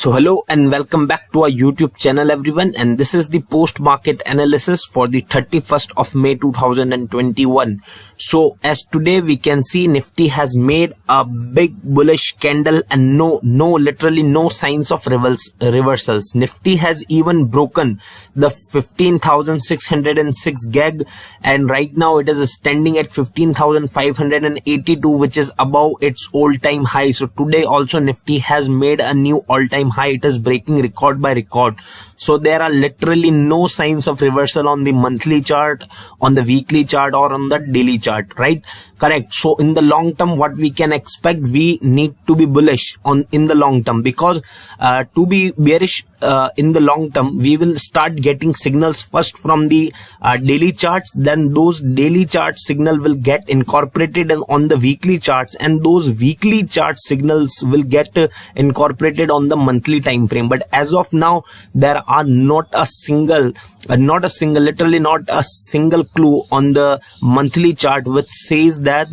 So hello and welcome back to our YouTube channel everyone, and this is the post market analysis for the 31st of May 2021. So as today we can see Nifty has made a big bullish candle and literally no signs of reversals. Nifty has even broken the 15,606 gag, and right now it is standing at 15,582, which is above its all-time high. So today also Nifty has made a new all-time high. It is breaking record by record. So there are literally no signs of reversal on the monthly chart, on the weekly chart, or on the daily chart, right? Correct. So in the long term, what we can expect, we need to be bullish in the long term, because to be bearish in the long term, we will start getting signals first from the daily charts. Then those daily chart signal will get incorporated on the weekly charts, and those weekly chart signals will get incorporated on the monthly time frame. But as of now, there are literally not a single clue on the monthly chart which says that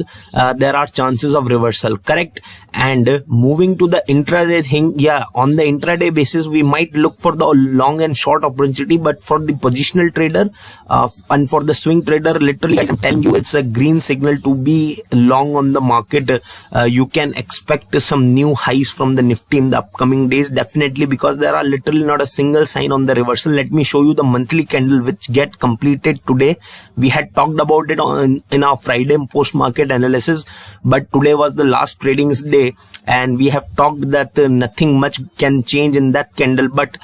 there are chances of reversal. Correct. And moving to the intraday thing, yeah, on the intraday basis we might look for the long and short opportunity, but for the positional trader and for the swing trader, literally I'm telling you, it's a green signal to be long on the market. You can expect some new highs from the Nifty in the upcoming days, definitely, because there are literally not a single sign on the reversal. Let me show you the monthly candle which get completed today. We had talked about it in our Friday post market analysis, but today was the last trading day, and we have talked that nothing much can change in that candle, but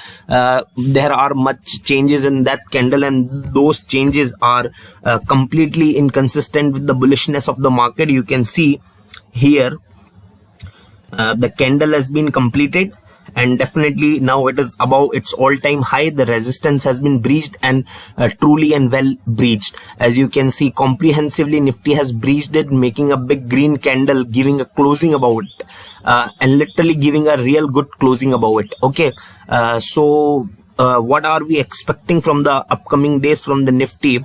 there are much changes in that candle, and those changes are completely inconsistent with the bullishness of the market. You can see here the candle has been completed, and definitely now it is above its all-time high. The resistance has been breached, and truly and well breached. As you can see, comprehensively Nifty has breached it, making a big green candle, giving a closing above it, and literally giving a real good closing above it. Okay, so what are we expecting from the upcoming days from the Nifty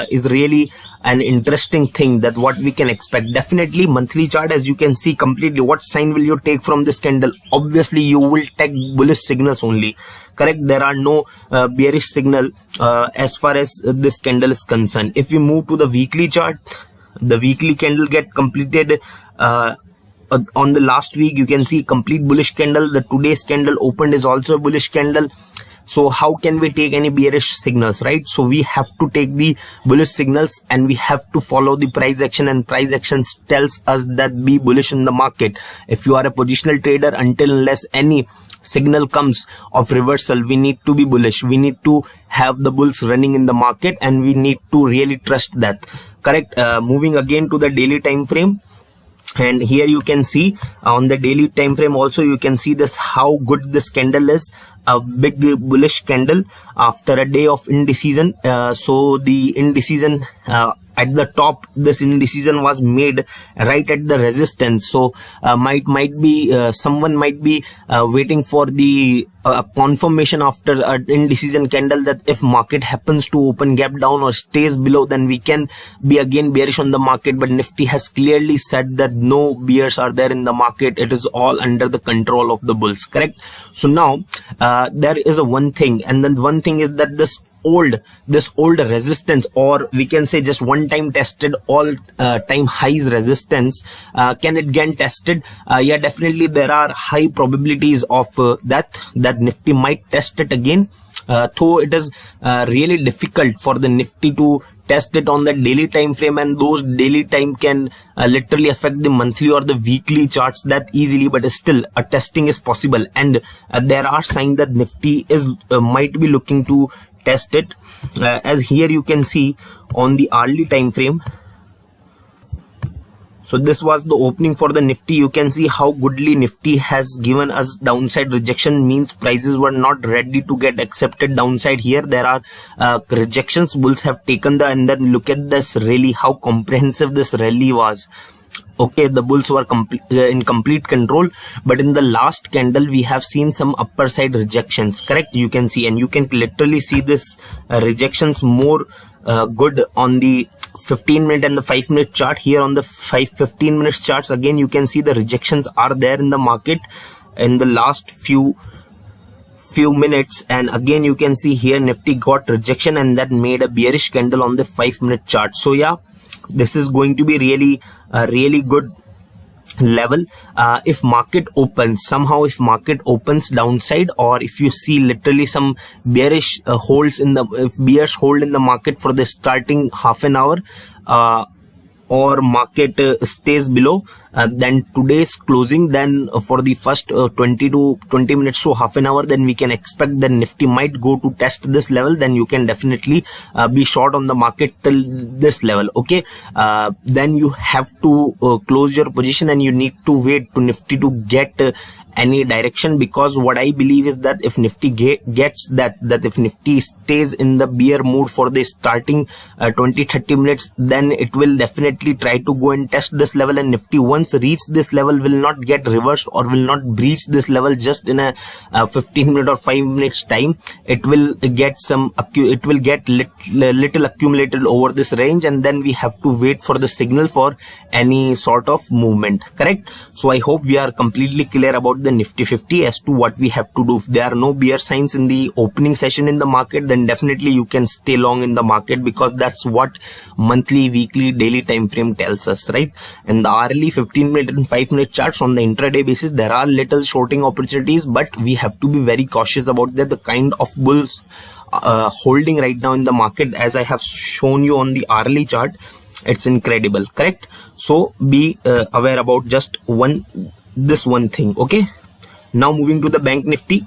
is really an interesting thing, that what we can expect. Definitely monthly chart, as you can see completely, what sign will you take from this candle? Obviously you will take bullish signals only. Correct. There are no bearish signal as far as this candle is concerned. If we move to the weekly chart, the weekly candle get completed on the last week. You can see complete bullish candle. The today's candle opened is also a bullish candle. So how can we take any bearish signals, right? So we have to take the bullish signals, and we have to follow the price action, and price action tells us that be bullish in the market. If you are a positional trader, until unless any signal comes of reversal, we need to be bullish. We need to have the bulls running in the market, and we need to really trust that. Correct. Moving again to the daily time frame. And here you can see on the daily time frame also, you can see this, how good this candle is. A big bullish candle after a day of indecision. So the indecision at the top, this indecision was made right at the resistance. So someone might be waiting for the confirmation after an indecision candle, that if market happens to open gap down or stays below, then we can be again bearish on the market. But Nifty has clearly said that no bears are there in the market. It is all under the control of the bulls. Correct. So now there is a one thing, and then one thing is that this old resistance, or we can say just one time tested all time highs resistance, can it get tested? Yeah, definitely there are high probabilities of that Nifty might test it again, though it is really difficult for the Nifty to test it on the daily time frame, and those daily time can literally affect the monthly or the weekly charts that easily. But still a testing is possible, and there are signs that Nifty is might be looking to test it, as here you can see on the hourly time frame. So this was the opening for the Nifty. You can see how goodly Nifty has given us downside rejection, means prices were not ready to get accepted downside. Here there are rejections, bulls have taken and then look at this rally, how comprehensive this rally was. Okay, the bulls were in complete control, but in the last candle we have seen some upper side rejections. Correct. You can see, and you can literally see this rejections more good on the 15-minute and the 5-minute chart. Here on the 15 minutes charts, again you can see the rejections are there in the market in the last few few minutes, and again you can see here Nifty got rejection and that made a bearish candle on the 5-minute chart. So yeah, this is going to be really a really good level. If market opens somehow, if market opens downside, or if you see literally some bearish holds in the, if bears hold in the market for the starting half an hour, or market stays below then today's closing, then for the first 20 minutes to half an hour, then we can expect that Nifty might go to test this level. Then you can definitely be short on the market till this level. Okay, then you have to close your position and you need to wait to Nifty to get any direction, because what I believe is that if Nifty gets that if Nifty stays in the bear mood for the starting 20-30 minutes, then it will definitely try to go and test this level, and Nifty once reach this level will not get reversed or will not breach this level just in a 15-minute or 5 minutes time. It will get little accumulated over this range, and then we have to wait for the signal for any sort of movement. Correct? So I hope we are completely clear about the Nifty 50 as to what we have to do. If there are no bear signs in the opening session in the market, then definitely you can stay long in the market, because that's what monthly, weekly, daily time frame tells us, right? And the hourly, 15-minute and 5-minute charts on the intraday basis, there are little shorting opportunities, but we have to be very cautious about that. The kind of bulls holding right now in the market, as I have shown you on the hourly chart, it's incredible. Correct? So be aware about just this one thing. Okay, now moving to the Bank Nifty.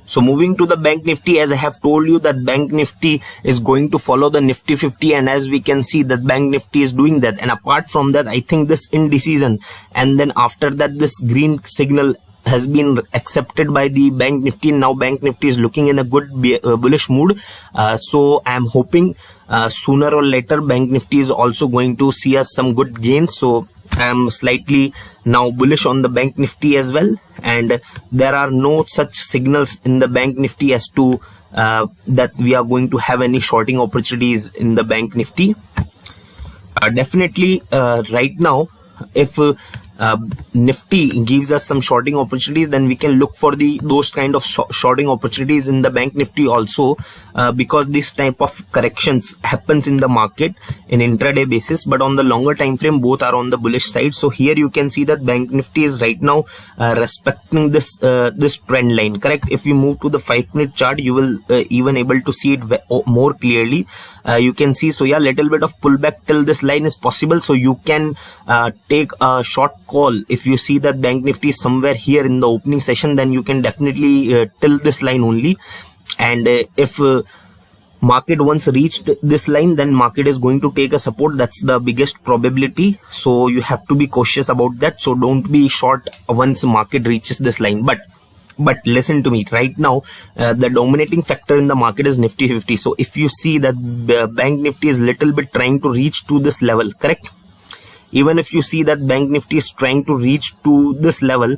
So moving to the Bank Nifty, as I have told you that Bank Nifty is going to follow the Nifty 50, and as we can see that Bank Nifty is doing that. And apart from that, I think this indecision, and then after that this green signal has been accepted by the Bank Nifty. Now Bank Nifty is looking in a good bullish mood. So I am hoping sooner or later Bank Nifty is also going to see us some good gains. So I am slightly now bullish on the Bank Nifty as well, and there are no such signals in the Bank Nifty as to that we are going to have any shorting opportunities in the Bank Nifty. Definitely right now, if Nifty gives us some shorting opportunities, then we can look for those kind of shorting opportunities in the Bank Nifty also, because this type of corrections happens in the market in intraday basis, but on the longer time frame both are on the bullish side. So here you can see that Bank Nifty is right now respecting this trend line. Correct? If you move to the 5-minute chart, you will even able to see it more clearly. You can see, so yeah, little bit of pullback till this line is possible, so you can take a short call. If you see that Bank Nifty is somewhere here in the opening session, then you can definitely till this line only. And if market once reached this line, then market is going to take a support. That's the biggest probability, so you have to be cautious about that. So don't be short once market reaches this line. But listen to me, right now the dominating factor in the market is Nifty 50. So if you see that Bank Nifty is little bit trying to reach to this level, correct? Even if you see that Bank Nifty is trying to reach to this level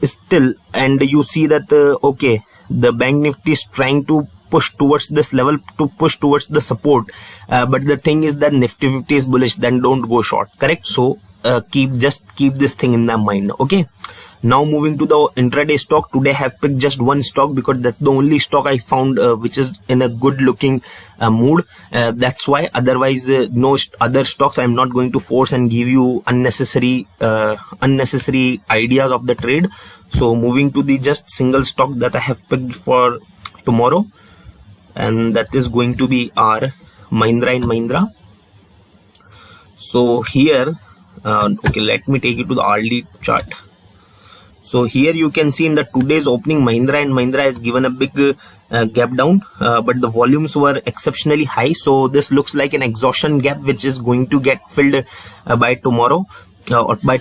still, and you see that okay, the Bank Nifty is trying to push towards this level, to push towards the support, but the thing is that Nifty 50 is bullish, then don't go short. Correct? So just keep this thing in the mind. Okay, now moving to the intraday stock. Today I have picked just one stock because that's the only stock I found which is in a good looking mood. That's why. Otherwise no other stocks I'm not going to force and give you unnecessary ideas of the trade. So moving to the just single stock that I have picked for tomorrow, and that is going to be our Mahindra & Mahindra. So here okay, let me take you to the hourly chart. So here you can see in the today's opening, Mahindra & Mahindra has given a big gap down, but the volumes were exceptionally high. So this looks like an exhaustion gap which is going to get filled by tomorrow. Or by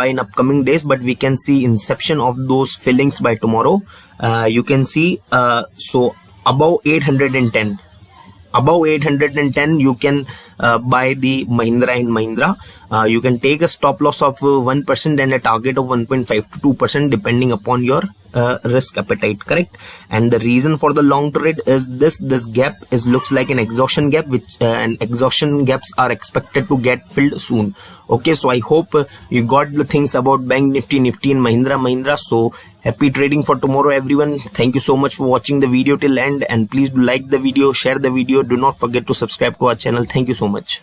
in upcoming days, but we can see inception of those fillings by tomorrow. You can see so above 810, you can buy the Mahindra & Mahindra. You can take a stop loss of 1% and a target of 1.5 to 2% depending upon your risk appetite, correct? And the reason for the long trade is this gap is looks like an exhaustion gap, which and exhaustion gaps are expected to get filled soon. Okay, so I hope you got the things about Bank Nifty and Mahindra. So happy trading for tomorrow, everyone. Thank you so much for watching the video till end, and please do like the video, share the video. Do not forget to subscribe to our channel. Thank you so much.